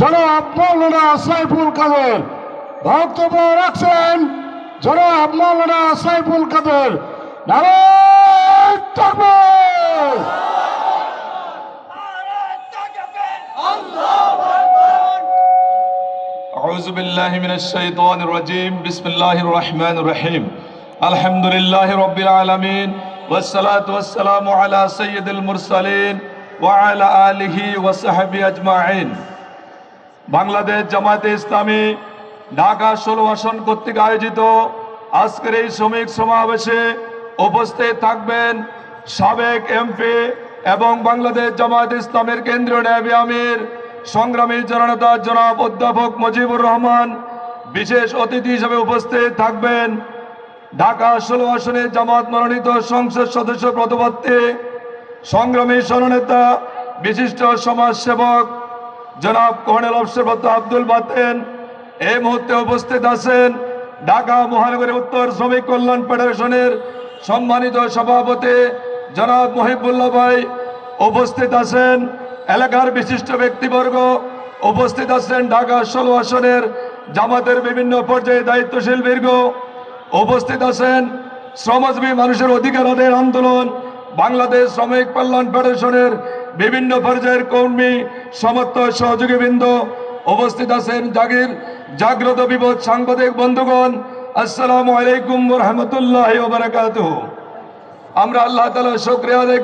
জনাব মৌলানা সাইফুল কাদের বক্তব্য রাখছেন। জনাব মৌলানা সাইফুল কাদের, নারায়ে তাকবীর। أعوذ بالله من الشيطان الرجيم بسم الله الرحمن الرحيم الحمد لله رب العالمين والصلاة والسلام على سيد المرسلين وعلى آله وصحبه أجمعين। বাংলাদেশ জামায়াতে ইসলামী ঢাকা 16 আসন কর্তৃক আয়োজিত আজকের এই শ্রমিক সমাবেশে উপস্থিত থাকবেন সাবেক এমপি এবং বাংলাদেশ জামায়াতে ইসলামের কেন্দ্রীয় নায়েবে আমির সংগ্রামী জননেতা জনাব অধ্যাপক মুজিবুর রহমান। বিশেষ অতিথি হিসেবে উপস্থিত থাকবেন ঢাকা 16 আসনে জামায়াত মনোনীত সংসদ সদস্য পদপ্রার্থী সংগ্রামী জননেতা বিশিষ্ট সমাজসেবক জনাব কর্নেল অবসরপ্রাপ্ত আব্দুল বাতেন। এই মুহূর্তে উপস্থিত আছেন ঢাকা মহানগরী উত্তর শ্রমিক কল্যাণ ফেডারেশনের সম্মানিত সভাপতি জনাব মহিবুল্লাহ ভাই। উপস্থিত আছেন এলাকার বিশিষ্ট ব্যক্তিবর্গ। উপস্থিত আছেন ঢাকা 16 আসনের জামাতের বিভিন্ন পর্যায়ে দায়িত্বশীল বৃন্দ। উপস্থিত আছেন শ্রমজীবী মানুষের অধিকার আদায়ের আন্দোলন বাংলাদেশ শ্রমিক কল্যাণ ফেডারেশনের বিভিন্ন পর্যায়ের কর্মী সমর্থক সহযোগী বৃন্দ। উপস্থিত আছেন জাগ্রত বিপদ সাংবাদিক বন্ধুগণ, আসসালামু আলাইকুম ওয়া রাহমাতুল্লাহি ওয়া বারাকাতুহু। আমরা আল্লাহ তাআলার শুকরিয়া আদায়